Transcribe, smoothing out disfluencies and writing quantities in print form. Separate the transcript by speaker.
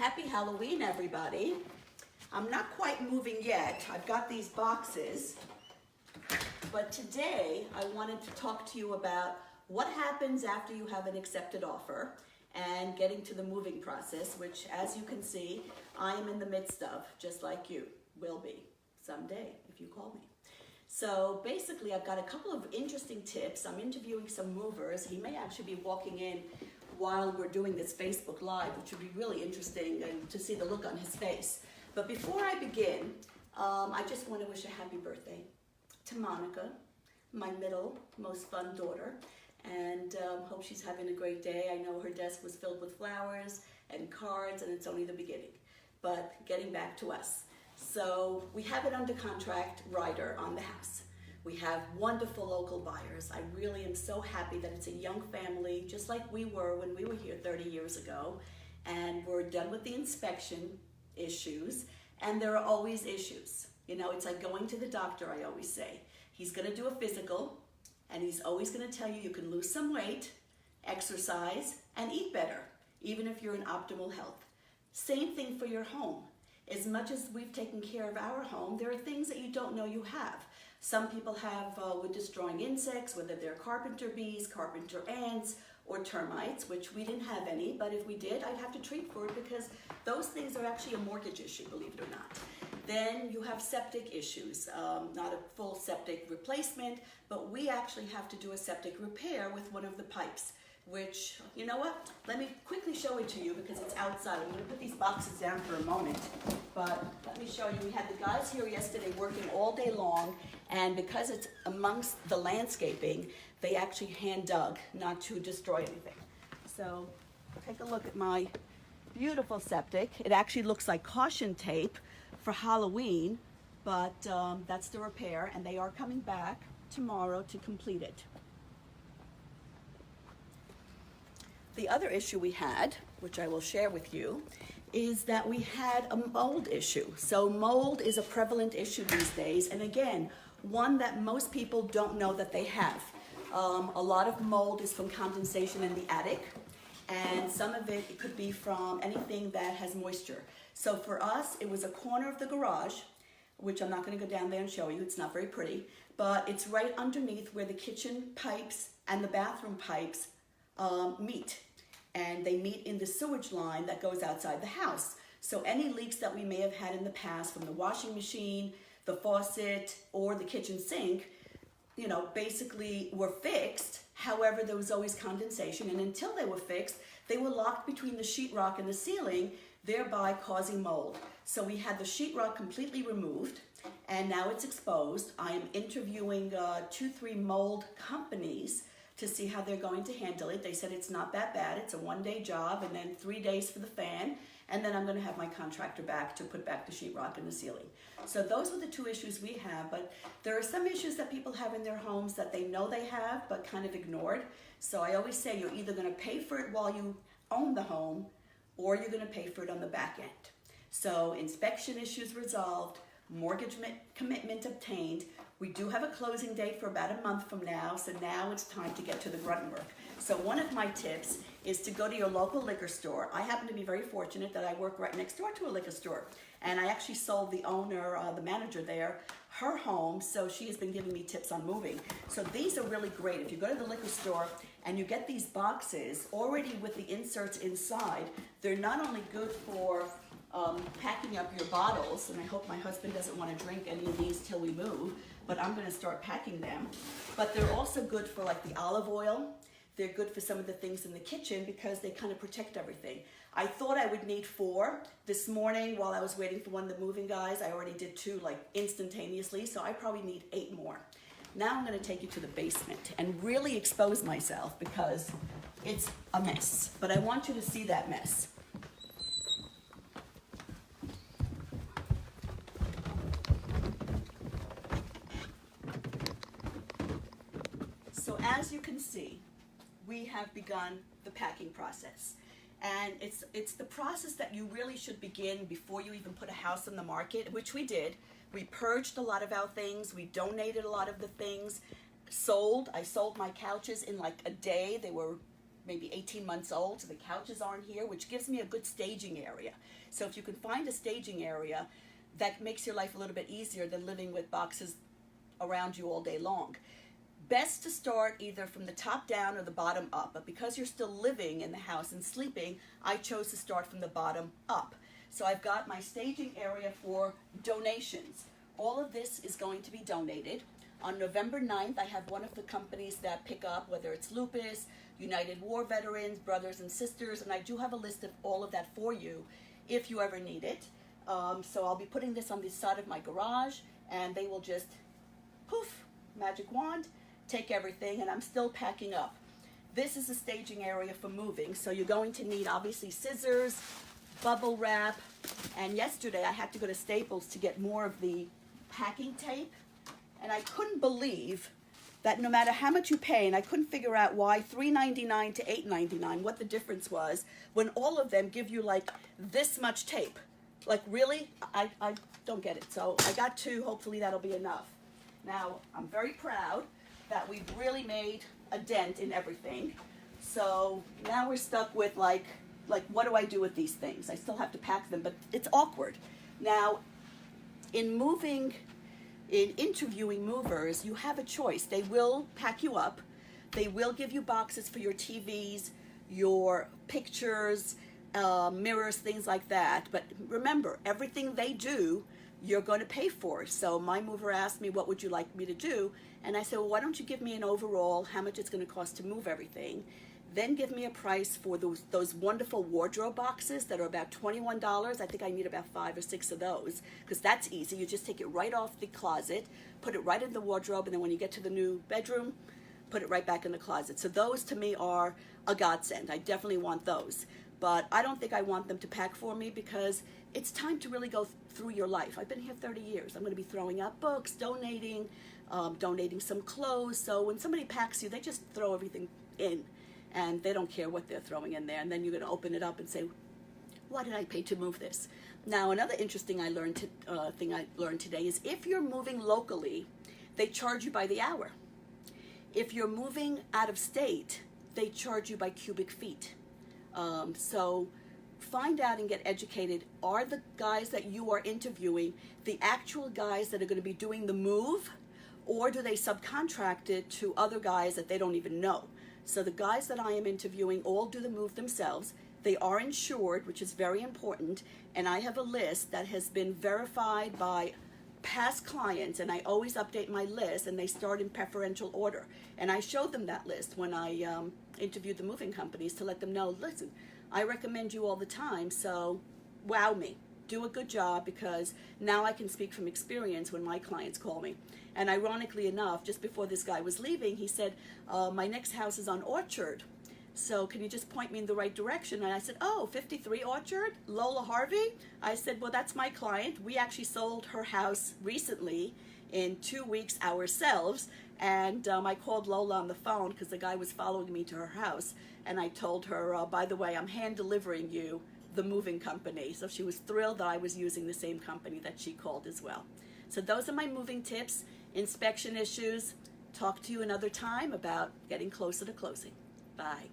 Speaker 1: Happy Halloween, everybody. I'm not quite moving yet. I've got these boxes, but today I wanted to talk to you about what happens after you have an accepted offer and getting to the moving process, which, as you can see, I am in the midst of, just like you will be someday if you call me. So basically, I've got a couple of interesting tips. I'm interviewing some movers. He may actually be walking in while we're doing this Facebook Live, which would be really interesting and to see the look on his face. But before I begin, I just want to wish a happy birthday to Monica, my middle, most fun daughter, and hope she's having a great day. I know her desk was filled with flowers and cards, and it's only the beginning. But getting back to us. So we have it under contract, rider on the house. We have wonderful local buyers. I really am so happy that it's a young family, just like we were when we were here 30 years ago. And we're done with the inspection issues, and there are always issues. You know, it's like going to the doctor, I always say. He's gonna do a physical, and he's always gonna tell you you can lose some weight, exercise, and eat better, even if you're in optimal health. Same thing for your home. As much as we've taken care of our home, there are things that you don't know you have. Some people have with destroying insects, whether they're carpenter bees, carpenter ants, or termites, which we didn't have any, but if we did, I'd have to treat for it because those things are actually a mortgage issue, believe it or not. Then you have septic issues, not a full septic replacement, but we actually have to do a septic repair with one of the pipes, which, you know what? Let me quickly show it to you because it's outside. I'm gonna put these boxes down for a moment, but let me show you. We had the guys here yesterday working all day long, and because it's amongst the landscaping, they actually hand dug, not to destroy anything. So take a look at my beautiful septic. It actually looks like caution tape for Halloween, but that's the repair, and they are coming back tomorrow to complete it. The other issue we had, which I will share with you, is that we had a mold issue. So mold is a prevalent issue these days, and again, one that most people don't know that they have. A lot of mold is from condensation in the attic, and some of it could be from anything that has moisture. So for us, it was a corner of the garage, which I'm not going to go down there and show you. It's not very pretty, but it's right underneath where the kitchen pipes and the bathroom pipes meet. And they meet in the sewage line that goes outside the house. So any leaks that we may have had in the past from the washing machine, the faucet, or the kitchen sink, you know, basically were fixed. However, there was always condensation, and until they were fixed, they were locked between the sheetrock and the ceiling, thereby causing mold. So we had the sheetrock completely removed, and now it's exposed. I am interviewing 2-3 mold companies to see how they're going to handle it. They said it's not that bad. It's a one-day job, and then 3 days for the fan, and then I'm going to have my contractor back to put back the sheetrock in the ceiling. So those are the two issues we have, but there are some issues that people have in their homes that they know they have, but kind of ignored. So I always say you're either going to pay for it while you own the home, or you're going to pay for it on the back end. So inspection issues resolved, mortgage commitment obtained. We do have a closing date for about a month from now, so now it's time to get to the grunt work. So one of my tips is to go to your local liquor store. I happen to be very fortunate that I work right next door to a liquor store, and I actually sold the owner, the manager there, her home, so she has been giving me tips on moving. So these are really great. If you go to the liquor store and you get these boxes already with the inserts inside, they're not only good for packing up your bottles, and I hope my husband doesn't want to drink any of these till we move, but I'm going to start packing them. But they're also good for like the olive oil. They're good for some of the things in the kitchen because they kind of protect everything. I thought I would need 4. This morning while I was waiting for one of the moving guys, I already did 2 like instantaneously, so I probably need 8 more. Now I'm going to take you to the basement and really expose myself because it's a mess, but I want you to see that mess. So as you can see, we have begun the packing process. And it's the process that you really should begin before you even put a house on the market, which we did. We purged a lot of our things. We donated a lot of the things. I sold my couches in like a day. They were maybe 18 months old, so the couches aren't here, which gives me a good staging area. So if you can find a staging area, that makes your life a little bit easier than living with boxes around you all day long. Best to start either from the top down or the bottom up, but because you're still living in the house and sleeping, I chose to start from the bottom up. So I've got my staging area for donations. All of this is going to be donated. On November 9th, I have one of the companies that pick up, whether it's Lupus, United War Veterans, Brothers and Sisters, and I do have a list of all of that for you if you ever need it. So I'll be putting this on the side of my garage, and they will just, poof, magic wand, take everything, and I'm still packing up. This is a staging area for moving, so you're going to need obviously scissors, bubble wrap, and yesterday I had to go to Staples to get more of the packing tape, and I couldn't believe that no matter how much you pay, and I couldn't figure out why $3.99 to $8.99, what the difference was, when all of them give you like this much tape. Like really, I don't get it. So I got two, hopefully that'll be enough. Now, I'm very proud that we've really made a dent in everything. So now we're stuck with like what do I do with these things? I still have to pack them, but it's awkward. Now, in interviewing movers, you have a choice. They will pack you up. They will give you boxes for your TVs, your pictures, mirrors, things like that. But remember, everything they do, you're going to pay for. So my mover asked me, what would you like me to do? And I said, well, why don't you give me an overall, how much it's going to cost to move everything? Then give me a price for those wonderful wardrobe boxes that are about $21. I think I need about 5 or 6 of those, because that's easy. You just take it right off the closet, put it right in the wardrobe, and then when you get to the new bedroom, put it right back in the closet. So those to me are a godsend. I definitely want those. But I don't think I want them to pack for me, because it's time to really go through your life. I've been here 30 years. I'm going to be throwing out books, donating some clothes. So when somebody packs you, they just throw everything in, and they don't care what they're throwing in there. And then you're going to open it up and say, why did I pay to move this? Now, another interesting thing I learned today is if you're moving locally, they charge you by the hour. If you're moving out of state, they charge you by cubic feet. So find out and get educated. Are the guys that you are interviewing the actual guys that are going to be doing the move, or do they subcontract it to other guys that they don't even know? So the guys that I am interviewing all do the move themselves. They are insured, which is very important, and I have a list that has been verified by past clients, and I always update my list, and they start in preferential order. And I showed them that list when I interviewed the moving companies to let them know, listen, I recommend you all the time, so wow me. Do a good job, because now I can speak from experience when my clients call me. And ironically enough, just before this guy was leaving, he said, my next house is on Orchard, so can you just point me in the right direction? And I said, oh, 53 Orchard, Lola Harvey? I said, well, that's my client. We actually sold her house recently in 2 weeks ourselves. And I called Lola on the phone because the guy was following me to her house. And I told her, by the way, I'm hand delivering you the moving company. So she was thrilled that I was using the same company that she called as well. So those are my moving tips, inspection issues. Talk to you another time about getting closer to closing. Bye.